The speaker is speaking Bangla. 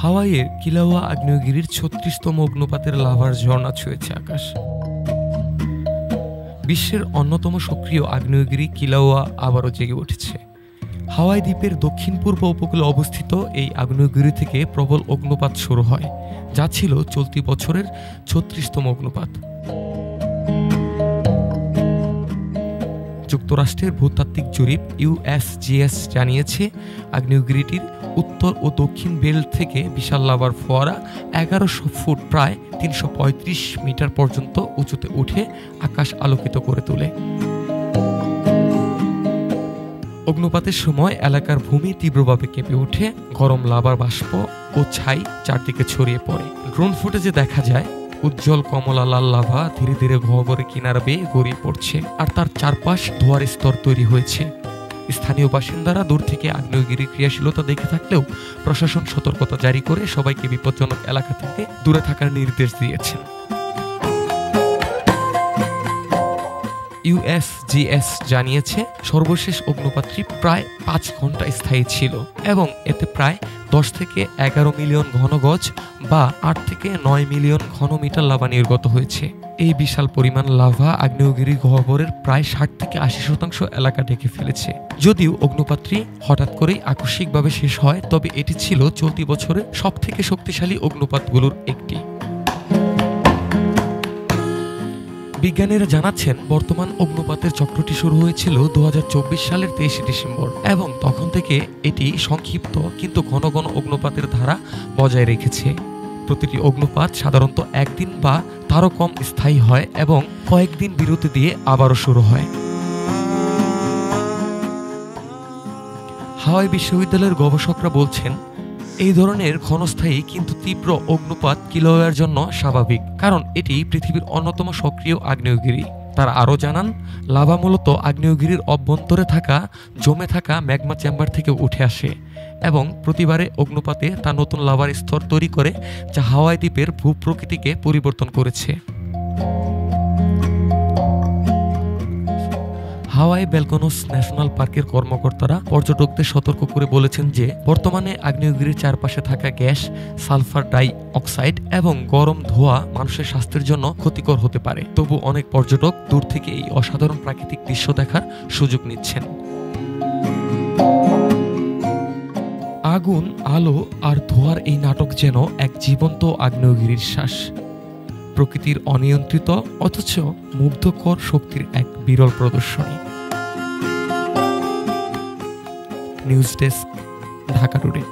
হাওয়াইয়ের কিলাউয়া আগ্নেয়গিরির ৩৬তম অগ্নুপাতের লাভার ঝর্ণা ছুঁয়েছে আকাশ। বিশ্বের অন্যতম সক্রিয় আগ্নেয়গিরি কিলাউয়া আবারও জেগে উঠেছে। হাওয়াই দ্বীপের দক্ষিণ পূর্ব উপকূলে অবস্থিত এই আগ্নেয়গিরি থেকে প্রবল অগ্নুপাত শুরু হয়, যা ছিল চলতি বছরের ৩৬তম অগ্নুপাত। যুক্তরাষ্ট্রের ভূতাত্ত্বিক জরিপ USGS জানিয়েছে, আগ্নেয়গিরিটির উত্তর ও দক্ষিণ বেল্ট থেকে বিশাল লাভার ফোয়ারা ১১০০ ফুট প্রায় ৩৩৫ মিটার পর্যন্ত উঁচুতে উঠে আকাশ আলোকিত করে তোলে। অগ্নুপাতের সময় এলাকার ভূমি তীব্রভাবে কেঁপে ওঠে, গরম লাভার বাষ্প ও ছাই চারদিকে ছড়িয়ে পড়ে। ড্রোন ফুটেজে দেখা যায় উজ্জ্বল কমলা লাল লাভা ধীরে ধীরে গহ্বরের কিনারা বেয়ে গড়িয়ে পড়ছে, আর তার চারপাশ ধোঁয়ার স্তর তৈরি হয়েছে। স্থানীয় বাসিন্দারা দূর থেকে আগ্নেয়গিরির ক্রিয়াশীলতা দেখে থাকলেও প্রশাসন সতর্কতা জারি করে সবাইকে বিপজ্জনক এলাকা থেকে দূরে থাকার নির্দেশ দিয়েছেন। USGS জানিয়েছে, সর্বশেষ অগ্নুপাতটি প্রায় ৫ ঘন্টা স্থায়ী ছিল এবং এতে প্রায় ১০ থেকে ১১ মিলিয়ন ঘনগজ বা ৮ থেকে ৯ মিলিয়ন ঘনমিটার লাভা নির্গত হয়েছে। এই বিশাল পরিমাণ লাভা আগ্নেয়গিরি গহ্বরের প্রায় ৬০ থেকে ৮০% এলাকা ঢেকে ফেলেছে। যদিও অগ্নুপাতটি হঠাৎ করেই আকস্মিকভাবে শেষ হয়, তবে এটি ছিল চলতি বছরের সবথেকে শক্তিশালী অগ্নুপাতগুলোর একটি। বিজ্ঞানীরা জানাচ্ছেন, বর্তমান অগ্নুপাতের চক্রটি শুরু হয়েছিল ২০২৪ সালের ২৩ ডিসেম্বর এবং তখন থেকে এটি সংক্ষিপ্ত কিন্তু ঘন ঘন অগ্নুপাতের ধারা বজায় রেখেছে। প্রতিটি অগ্নুপাত সাধারণত একদিন বা তারও কম স্থায়ী হয় এবং কয়েকদিন বিরতি দিয়ে আবারও শুরু হয়। হাওয়াই বিশ্ববিদ্যালয়ের গবেষকরা বলছেন, এই ধরনের ক্ষণস্থায়ী কিন্তু তীব্র অগ্নুপাত কিলাউয়ার জন্য স্বাভাবিক, কারণ এটি পৃথিবীর অন্যতম সক্রিয় আগ্নেয়গিরি। তারা আরও জানান, লাভা মূলত আগ্নেয়গিরির অভ্যন্তরে জমে থাকা ম্যাগমা চেম্বার থেকে উঠে আসে এবং প্রতিবারে অগ্নুপাতে তা নতুন লাভার স্তর তৈরি করে, যা হাওয়াই দ্বীপের ভূপ্রকৃতিকে পরিবর্তন করেছে। হাওয়াই বেলকোনস ন্যাশনাল পার্কের কর্মকর্তারা পর্যটকদের সতর্ক করে বলেছেন যে, বর্তমানে আগ্নেয়গিরির চারপাশে থাকা গ্যাস, সালফার ডাই অক্সাইড এবং গরম ধোঁয়া মানুষের স্বাস্থ্যের জন্য ক্ষতিকর হতে পারে। তবু অনেক পর্যটক দূর থেকে এই অসাধারণ প্রাকৃতিক দৃশ্য দেখার সুযোগ নিচ্ছেন। আগুন, আলো আর ধোঁয়ার এই নাটক যেন এক জীবন্ত আগ্নেয়গিরির শ্বাস, প্রকৃতির অনিয়ন্ত্রিত অথচ মুগ্ধকর শক্তির এক বিরল প্রদর্শনী। News desk, Dhaka today.